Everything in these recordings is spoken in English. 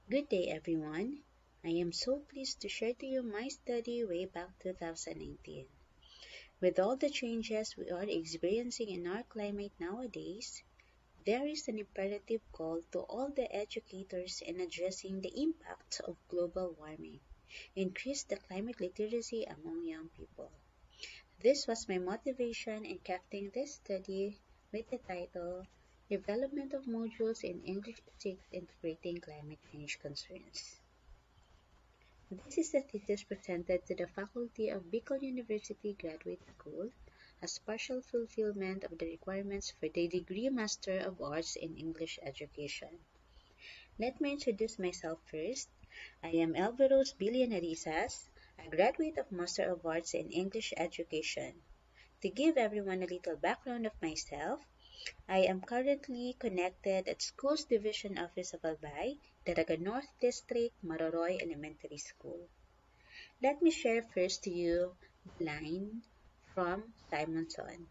Good day, everyone. I am so pleased to share to you my study way back 2019. With all the changes we are experiencing in our climate nowadays, there is an imperative call to all the educators in addressing the impact of global warming, increase the climate literacy among young people. This was my motivation in crafting this study with the title Development of Modules in English 6 Integrating Climate Change Concerns. This is a thesis presented to the faculty of Bicol University Graduate School as partial fulfillment of the requirements for the degree Master of Arts in English Education. Let me introduce myself first. I am Elverose Llenarizas, a graduate of Master of Arts in English Education. To give everyone a little background of myself, I am currently connected at Schools Division Office of Albay, Daraga North District, Maroroy Elementary School. Let me share first to you the line from Simonson.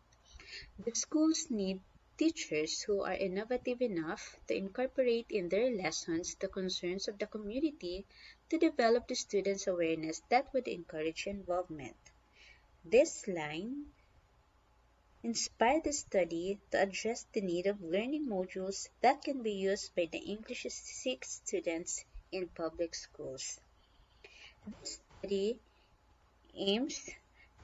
The schools need teachers who are innovative enough to incorporate in their lessons the concerns of the community to develop the students' awareness that would encourage involvement. This line inspired the study to address the need of learning modules that can be used by the English 6 students in public schools. This study aims to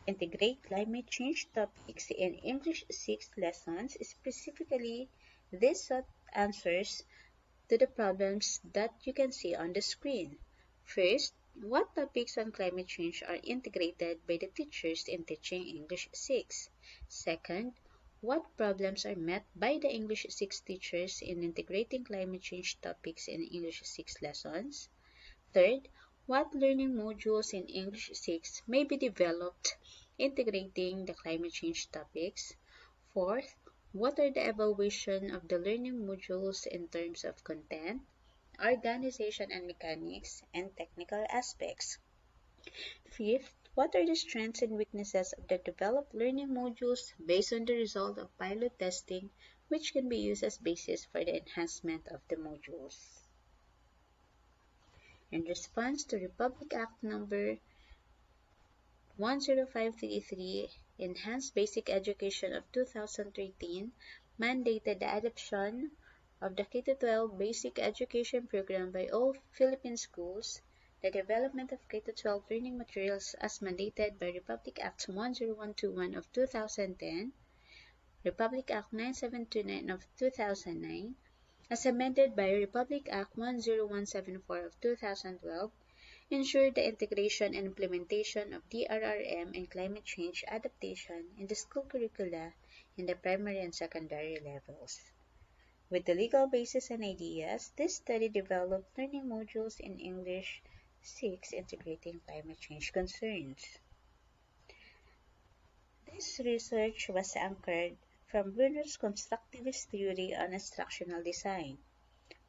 integrate climate change topics in English 6 lessons. Specifically, this sought answers to the problems that you can see on the screen. First, what topics on climate change are integrated by the teachers in teaching English 6? Second, what problems are met by the English 6 teachers in integrating climate change topics in English 6 lessons? Third, what learning modules in English 6 may be developed integrating the climate change topics? Fourth, what are the evaluation of the learning modules in terms of content, organization and mechanics, and technical aspects? Fifth, what are the strengths and weaknesses of the developed learning modules based on the result of pilot testing, which can be used as basis for the enhancement of the modules? In response to Republic Act Number 10533, Enhanced Basic Education of 2013, mandated the adoption of the K-12 Basic Education Program by all Philippine schools, the development of K-12 learning materials as mandated by Republic Act 10121 of 2010, Republic Act 9729 of 2009, as amended by Republic Act 10174 of 2012, ensure the integration and implementation of DRRM and climate change adaptation in the school curricula in the primary and secondary levels. With the legal basis and ideas, this study developed learning modules in English 6 integrating climate change concerns. This research was anchored from Bruner's constructivist theory on instructional design.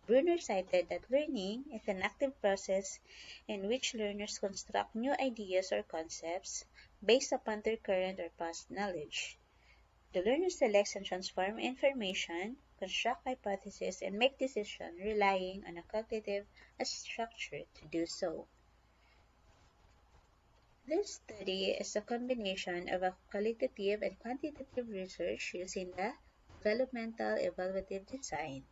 Bruner cited that learning is an active process in which learners construct new ideas or concepts based upon their current or past knowledge. The learner selects and transforms information, construct hypotheses, and make decisions relying on a cognitive structure to do so. This study is a combination of a qualitative and quantitative research using the developmental evaluative design.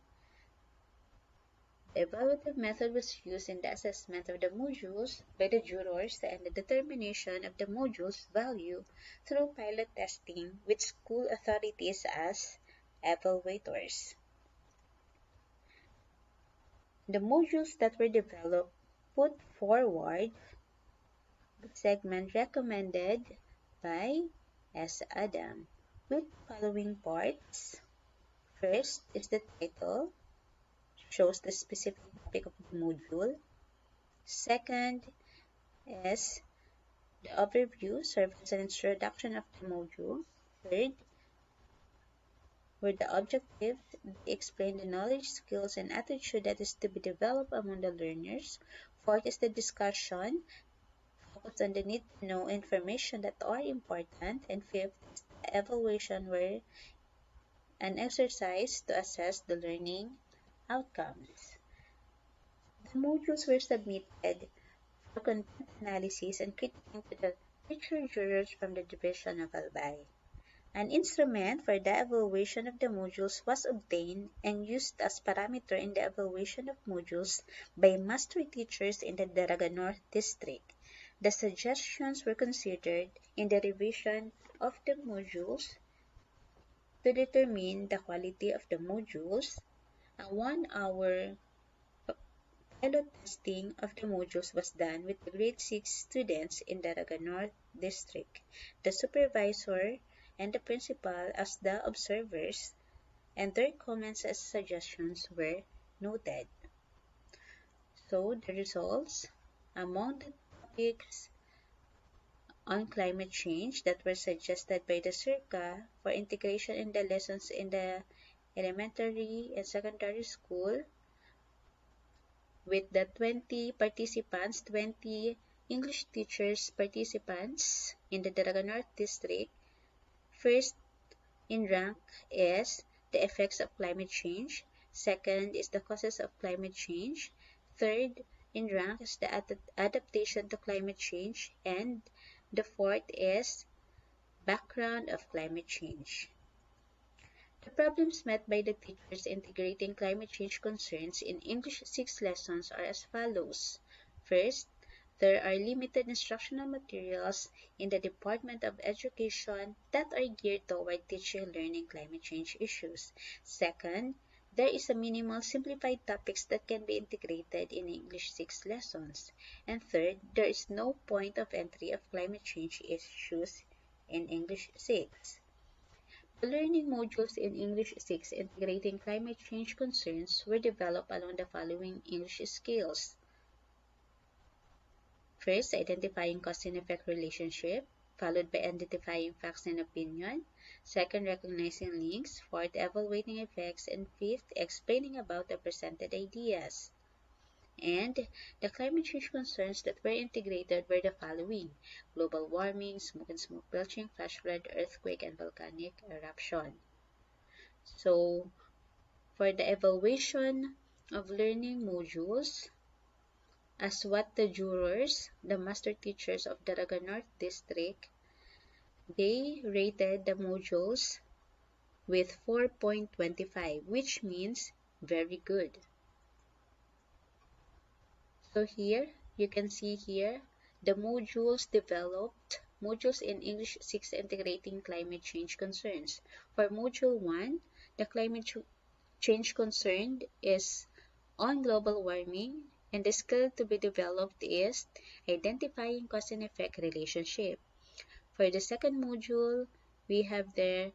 The evaluative method was used in the assessment of the modules by the jurors and the determination of the module's value through pilot testing with school authorities as evaluators. The modules that were developed put forward the segment recommended by S. Adam with the following parts. First is the title, shows the specific topic of the module. Second is the overview, serves as an introduction of the module. Third were the objectives, they explain the knowledge, skills, and attitude that is to be developed among the learners. Fourth is the discussion, focused on the need to know information that are important. And fifth is the evaluation, where an exercise to assess the learning outcomes. The modules were submitted for content analysis and critiquing to the teacher jurors from the division of Albay. An instrument for the evaluation of the modules was obtained and used as parameter in the evaluation of modules by master teachers in the Daraga North District. The suggestions were considered in the revision of the modules to determine the quality of the modules. A 1-hour pilot testing of the modules was done with the grade 6 students in Daraga North District. The supervisor and the principal as the observers, and their comments as suggestions were noted. So the results: among the topics on climate change that were suggested by the CIRCA for integration in the lessons in the elementary and secondary school, with the 20 participants, 20 English teachers participants in the Daraga North District, first in rank is the effects of climate change, second is the causes of climate change, third in rank is the adaptation to climate change, and the fourth is background of climate change. The problems met by the teachers integrating climate change concerns in English 6 lessons are as follows. First, there are limited instructional materials in the Department of Education that are geared toward teaching learning climate change issues. Second, there is a minimal simplified topics that can be integrated in English 6 lessons. And third, there is no point of entry of climate change issues in English 6. The learning modules in English 6 integrating climate change concerns were developed along the following English skills. First, identifying cause and effect relationship, followed by identifying facts and opinion. Second, recognizing links. Fourth, evaluating effects. And fifth, explaining about the presented ideas. And the climate change concerns that were integrated were the following: global warming, smoke and smoke belching, flash flood, earthquake, and volcanic eruption. So, for the evaluation of learning modules, as what the jurors, the master teachers of Daraga North District, they rated the modules with 4.25, which means very good. So here, you can see here, the modules developed, modules in English 6 integrating climate change concerns. For Module 1, the climate change concern is on global warming, and the skill to be developed is identifying cause and effect relationship. For the second module, we have there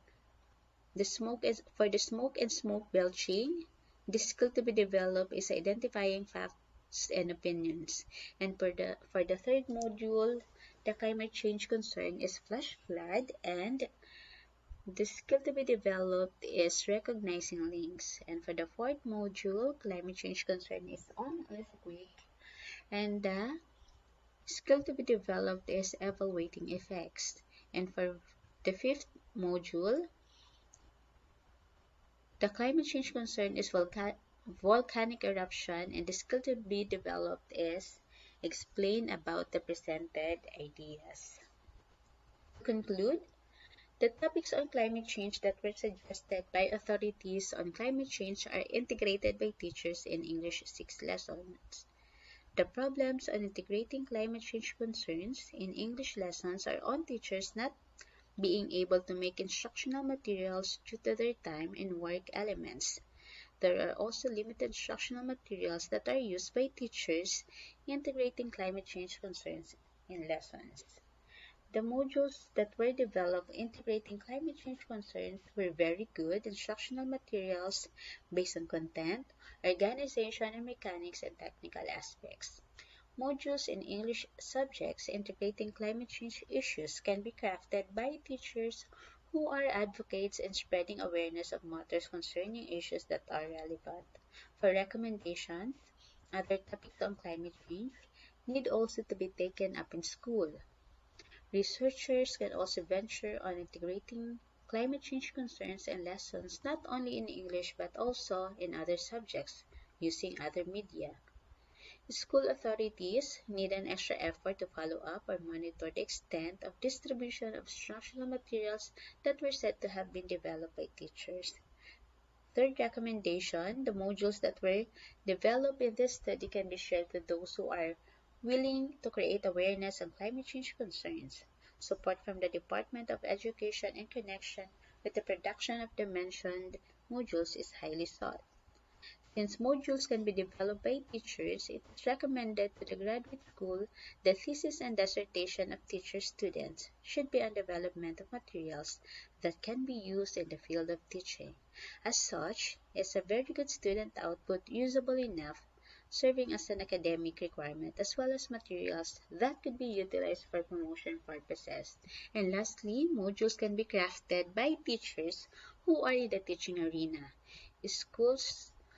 for the smoke and smoke belching, the skill to be developed is identifying facts and opinions. And for the third module, the climate change concern is flash flood, and the skill to be developed is recognizing links. And for the fourth module, climate change concern is on earthquake, and the skill to be developed is evaluating effects. And for the fifth module, the climate change concern is volcanic eruption, and the skill to be developed is explain about the presented ideas. To conclude, the topics on climate change that were suggested by authorities on climate change are integrated by teachers in English 6 lessons. The problems on integrating climate change concerns in English lessons are on teachers not being able to make instructional materials due to their time and work elements. There are also limited instructional materials that are used by teachers integrating climate change concerns in lessons. The modules that were developed integrating climate change concerns were very good instructional materials based on content, organization, and mechanics and technical aspects. Modules in English subjects integrating climate change issues can be crafted by teachers who are advocates in spreading awareness of matters concerning issues that are relevant. For recommendations, other topics on climate change need also to be taken up in school. Researchers can also venture on integrating climate change concerns and lessons not only in English but also in other subjects using other media. School authorities need an extra effort to follow up or monitor the extent of distribution of instructional materials that were said to have been developed by teachers. Third recommendation, the modules that were developed in this study can be shared with those who are willing to create awareness on climate change concerns. Support from the Department of Education in connection with the production of the mentioned modules is highly sought. Since modules can be developed by teachers, it is recommended to the graduate school the thesis and dissertation of teacher students should be on development of materials that can be used in the field of teaching. As such, it's a very good student output usable enough, serving as an academic requirement as well as materials that could be utilized for promotion purposes. And lastly, modules can be crafted by teachers who are in the teaching arena.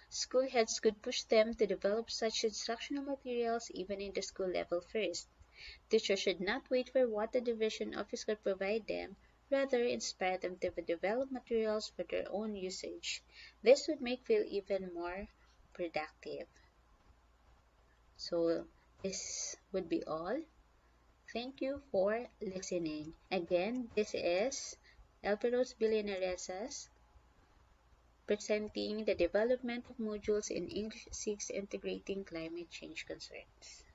School heads could push them to develop such instructional materials even in the school level first. Teachers should not wait for what the division office could provide them, rather inspire them to develop materials for their own usage. This would make feel even more productive. So this would be all. Thank you for listening. Again, this is Elverose Llenarizas presenting the development of modules in English 6 integrating climate change concerns.